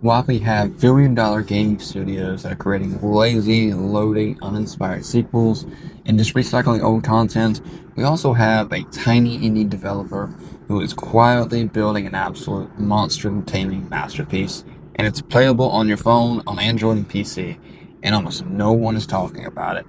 While we have billion-dollar game studios that are creating lazy, loading, uninspired sequels and just recycling old content, we also have a tiny indie developer who is quietly building an absolute monster-taming masterpiece, and it's playable on your phone, on Android and PC, and almost no one is talking about it.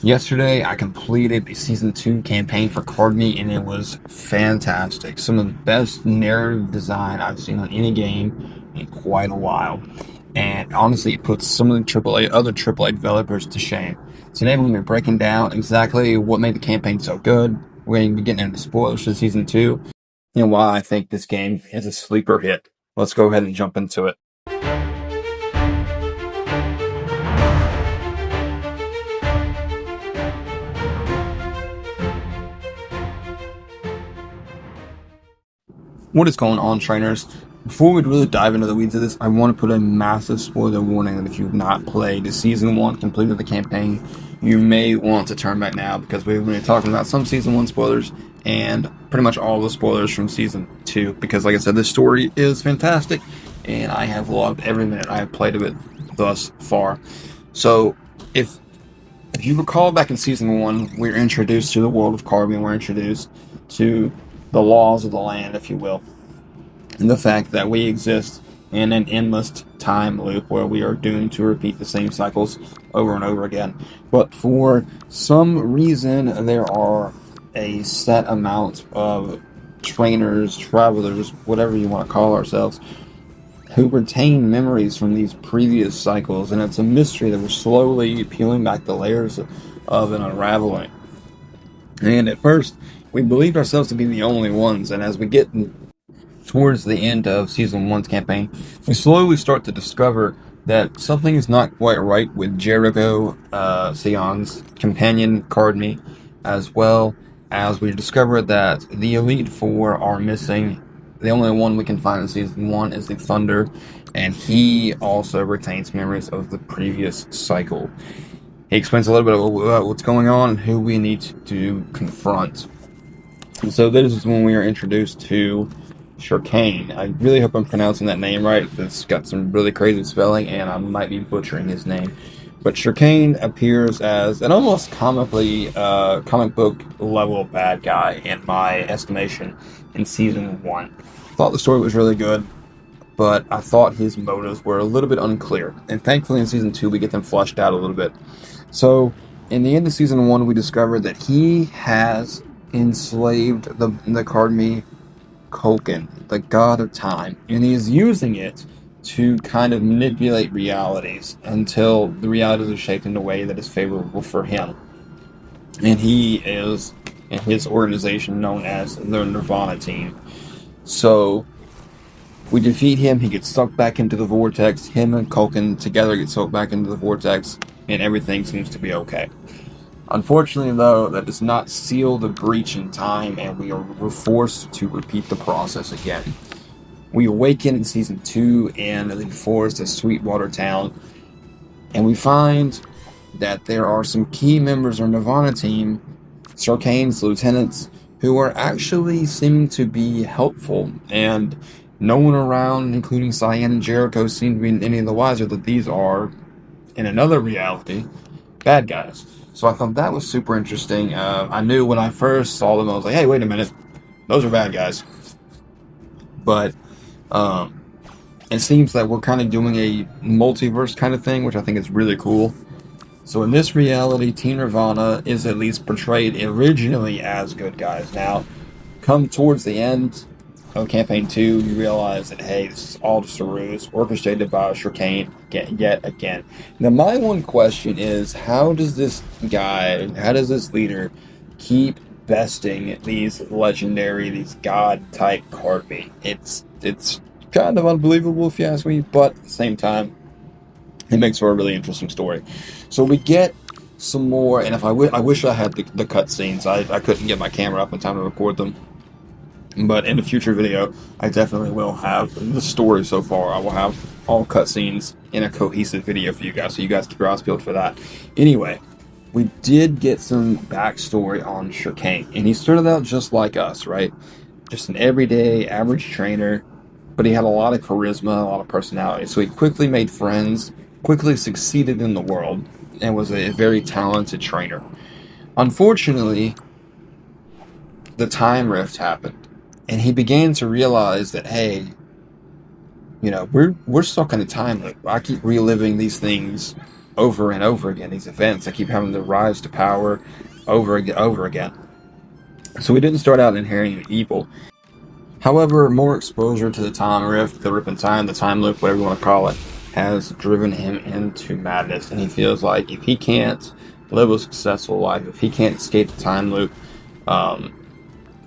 Yesterday, I completed the Season 2 campaign for Kardmi, and it was fantastic. Some of the best narrative design I've seen on any game in quite a while. And honestly, it puts some of the other AAA developers to shame. Today, we're going to be breaking down exactly what made the campaign so good. We're going to be getting into spoilers for Season 2, and why I think this game is a sleeper hit. Let's go ahead and jump into it. What is going on, trainers? Before we really dive into the weeds of this, I want to put a massive spoiler warning that if you've not played the Season 1, completed the campaign, you may want to turn back now, because we're going to be talking about some Season 1 spoilers and pretty much all the spoilers from Season 2, because like I said, this story is fantastic, and I have loved every minute I have played of it thus far. So, if you recall back in Season 1, we're introduced to the world of Kardmi, and we're introduced to the laws of the land, if you will, and the fact that we exist in an endless time loop where we are doomed to repeat the same cycles over and over again. But for some reason, there are a set amount of trainers, travelers, whatever you want to call ourselves, who retain memories from these previous cycles, and it's a mystery that we're slowly peeling back the layers of and unraveling. And at first, we believed ourselves to be the only ones, and as we get towards the end of Season 1's campaign, we slowly start to discover that something is not quite right with Jericho, Sion's companion, Kardmi, as well as we discover that the Elite Four are missing. The only one we can find in Season 1 is the Thunder, and he also retains memories of the previous cycle. He explains a little bit about what's going on and who we need to confront. And so this is when we are introduced to Shurkane. I really hope I'm pronouncing that name right. It's got some really crazy spelling, and I might be butchering his name. But Shurkane appears as an almost comic book level bad guy, in my estimation, in Season 1. I thought the story was really good, but I thought his motives were a little bit unclear. And thankfully in Season 2 we get them fleshed out a little bit. So, in the end of Season 1, we discovered that he has enslaved the Kardmi Kulkin, the god of time, and he is using it to kind of manipulate realities until the realities are shaped in a way that is favorable for him. And he is in his organization known as the Nirvana Team. So we defeat him, he gets sucked back into the vortex, him and Kulkin together get sucked back into the vortex, and everything seems to be okay. Unfortunately, though, that does not seal the breach in time, and we're forced to repeat the process again. We awaken in Season 2 in the forest of Sweetwater Town, and we find that there are some key members of Nirvana Team, Sarkane's lieutenants, who are actually seeming to be helpful, and no one around, including Cyan and Jericho, seem to be any of the wiser that these are, in another reality, bad guys. So I thought that was super interesting. I knew when I first saw them, I was like, hey, wait a minute, those are bad guys. But um, it seems that we're kind of doing a multiverse kind of thing, which I think is really cool. So in this reality, Team Nirvana is at least portrayed originally as good guys. Now, come towards the end of Campaign 2, you realize that, hey, this is all just a ruse, orchestrated by Shurkane yet again. Now, my one question is, how does this leader keep besting these these god-type Kardmi? It's kind of unbelievable, if you ask me, but at the same time, it makes for a really interesting story. So we get some more, and if I wish I had the cutscenes. I couldn't get my camera up in time to record them. But in a future video, I definitely will have the story so far. I will have all cutscenes in a cohesive video for you guys, so you guys keep your eyes peeled for that. Anyway, we did get some backstory on Shurkane, and he started out just like us, right? Just an everyday, average trainer but he had a lot of charisma, a lot of personality. So he quickly made friends, quickly succeeded in the world, and was a very talented trainer. Unfortunately, the time rift happened, and he began to realize that, hey, we're stuck in a time loop. I keep reliving these things over and over again. These events, I keep having to rise to power over again. So we didn't start out inheriting evil. However, more exposure to the time rift, the rip in time, the time loop, whatever you want to call it, has driven him into madness. And he feels like if he can't live a successful life, if he can't escape the time loop, um,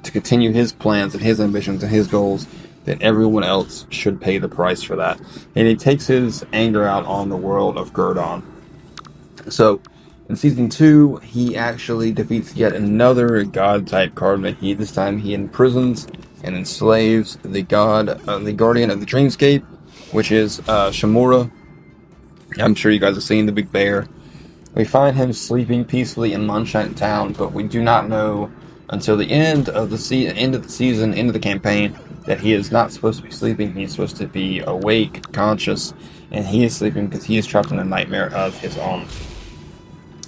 to continue his plans and his ambitions and his goals, then everyone else should pay the price for that. And he takes his anger out on the world of Gurdon. So, in season 2, he actually defeats yet another god-type Kardmi. This time he imprisons and enslaves the the guardian of the dreamscape, which is Shamura. I'm sure you guys have seen the big bear. We find him sleeping peacefully in Munshank Town, but we do not know until the end of the season, end of the campaign, that he is not supposed to be sleeping. He's supposed to be awake, conscious, and he is sleeping because he is trapped in a nightmare of his own.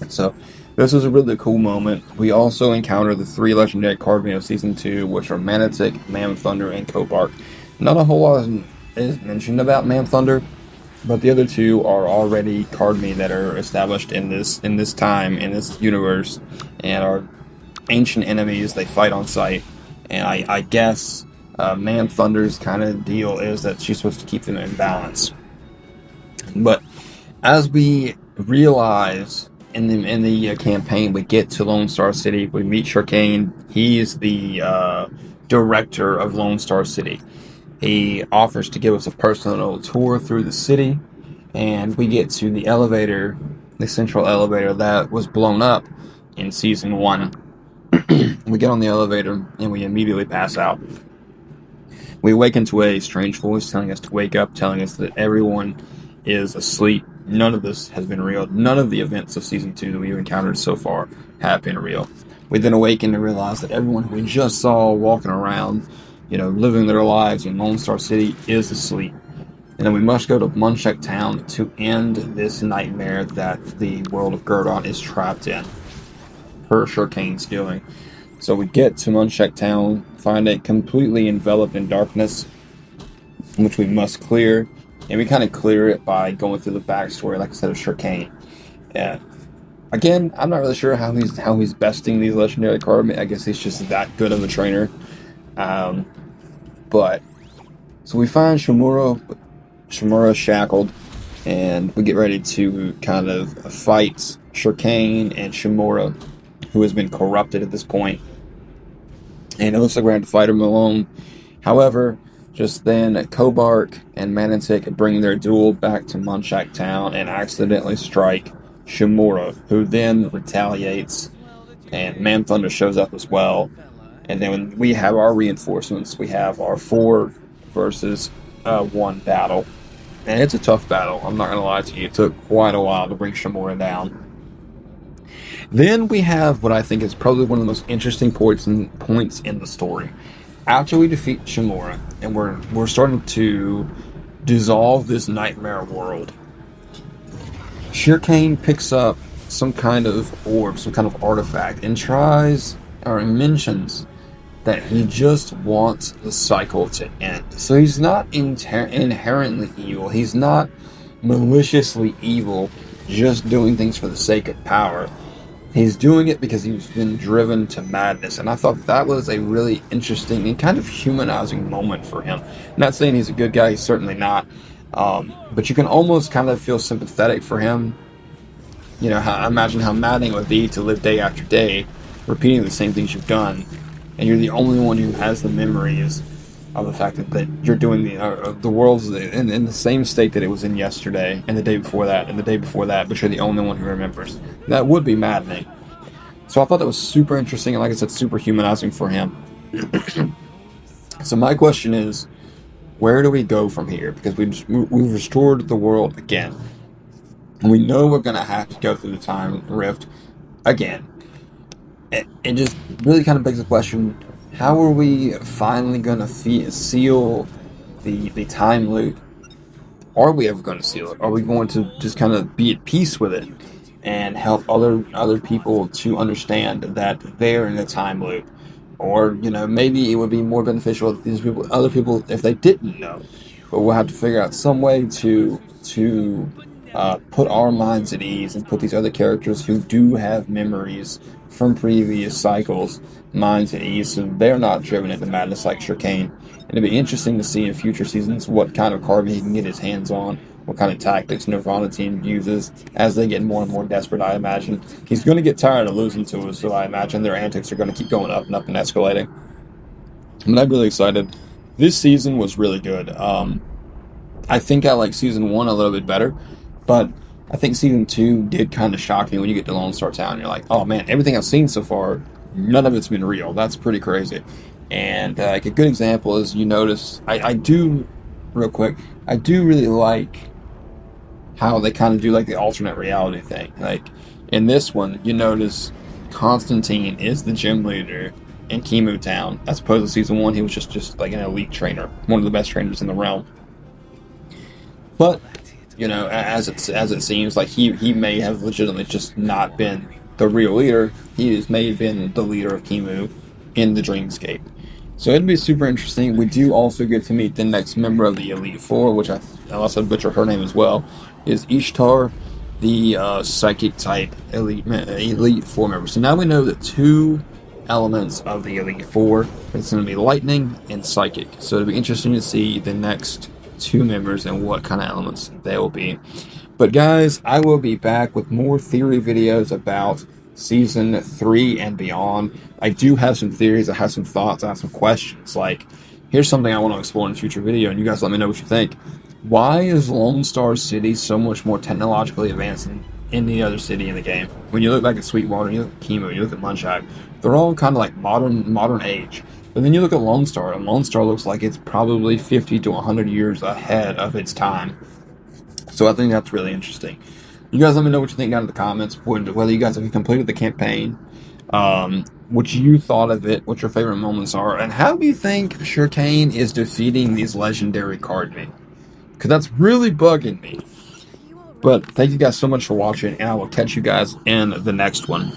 So, this was a really cool moment. We also encounter the 3 legendary Kardmi of Season 2, which are Manitic, Man Thunder, and Kobark. Not a whole lot is mentioned about Man Thunder, but the other 2 are already Kardmi that are established in this time, in this universe, and are ancient enemies. They fight on sight, and I guess Man Thunder's kind of deal is that she's supposed to keep them in balance. But as we realize in the campaign, we get to Lone Star City. We meet Shurkane. He's the director of Lone Star City. He offers to give us a personal tour through the city, and we get to the elevator, the central elevator that was blown up in season 1. We get on the elevator and we immediately pass out. We awaken to a strange voice telling us to wake up, telling us that everyone is asleep. None of this has been real. None of the events of season 2 that we've encountered so far have been real. We then awaken to realize that everyone who we just saw walking around, living their lives in Lone Star City is asleep. And then we must go to Munchak Town to end this nightmare that the world of Gurdon is trapped in, per Shurkane's doing. So we get to Munchak Town, find it completely enveloped in darkness, which we must clear. And we kind of clear it by going through the backstory, like I said, of Shurkane. Yeah. Again, I'm not really sure how he's besting these legendary Kardmi. I guess he's just that good of a trainer. But so we find Shamura shackled, and we get ready to kind of fight Shurkane and Shamura, who has been corrupted at this point. And it looks like we're going to fight him alone. However, just then, Kobark and Manitic bring their duel back to Munchak Town and accidentally strike Shamura, who then retaliates, and Man Thunder shows up as well. And then when we have our reinforcements, we have our 4 versus 1 battle. And it's a tough battle, I'm not going to lie to you. It took quite a while to bring Shamura down. Then we have what I think is probably one of the most interesting points in the story. After we defeat Shamura, and we're starting to dissolve this nightmare world, Shurkane picks up some kind of orb, some kind of artifact, and tries or mentions that he just wants the cycle to end. So he's not inherently evil. He's not maliciously evil, just doing things for the sake of power. He's doing it because he's been driven to madness, and I thought that was a really interesting and kind of humanizing moment for him. I'm not saying he's a good guy, he's certainly not, but you can almost kind of feel sympathetic for him. Imagine how maddening it would be to live day after day, repeating the same things you've done, and you're the only one who has the memories of the fact that you're doing the world's in the same state that it was in yesterday, and the day before that, and the day before that, but you're the only one who remembers. That would be maddening. So I thought that was super interesting, and like I said, super humanizing for him. So my question is, where do we go from here? Because we've restored the world again. And we know we're going to have to go through the time rift again. It just really kind of begs the question, how are we finally going to seal the time loop, are we ever going to seal it? Are we going to just kind of be at peace with it and help other people to understand that they're in a time loop? Or, maybe it would be more beneficial if these people, other people, if they didn't know. But we'll have to figure out some way to put our minds at ease and put these other characters who do have memories from previous cycles minds at ease, so they're not driven into madness like Shirkane. And it'd be interesting to see in future seasons what kind of Kardmi he can get his hands on, what kind of tactics Nirvana team uses as they get more and more desperate. I imagine he's going to get tired of losing to us, so I imagine their antics are going to keep going up and up and escalating. But I'm really excited. This season was really good. I think I like season 1 a little bit better, but I think season 2 did kind of shock me when you get to Lone Star Town. You're like, oh man, everything I've seen so far, none of it's been real. That's pretty crazy. And like a good example is you notice, I do, real quick, I do really like how they kind of do like the alternate reality thing. Like in this one, you notice Constantine is the gym leader in Kimu Town. As opposed to season 1, he was just like an elite trainer, one of the best trainers in the realm. But as it seems like he may have legitimately just not been the real leader. May have been the leader of Kimu in the Dreamscape. So it'd be super interesting. We do also get to meet the next member of the Elite Four, which unless I butcher her name as well, is Ishtar, the psychic type Elite Four member. So now we know that 2 elements of the Elite Four. It's going to be lightning and psychic. So it'll be interesting to see the next 2 members and what kind of elements they will be. But guys, I will be back with more theory videos about season 3 and beyond. I do have some theories, I have some thoughts, I have some questions. Like, here's something I want to explore in a future video, and you guys let me know what you think. Why is Lone Star City so much more technologically advanced than any other city in the game? When you look back at Sweetwater, you look at Kimu, you look at Munchak, they're all kind of like modern age. But then you look at Lone Star, and Lone Star looks like it's probably 50 to 100 years ahead of its time. So I think that's really interesting. You guys let me know what you think down in the comments, whether you guys have completed the campaign, what you thought of it, what your favorite moments are, and how do you think Shirkane is defeating these legendary Kardmi? Because that's really bugging me. But thank you guys so much for watching, and I will catch you guys in the next one.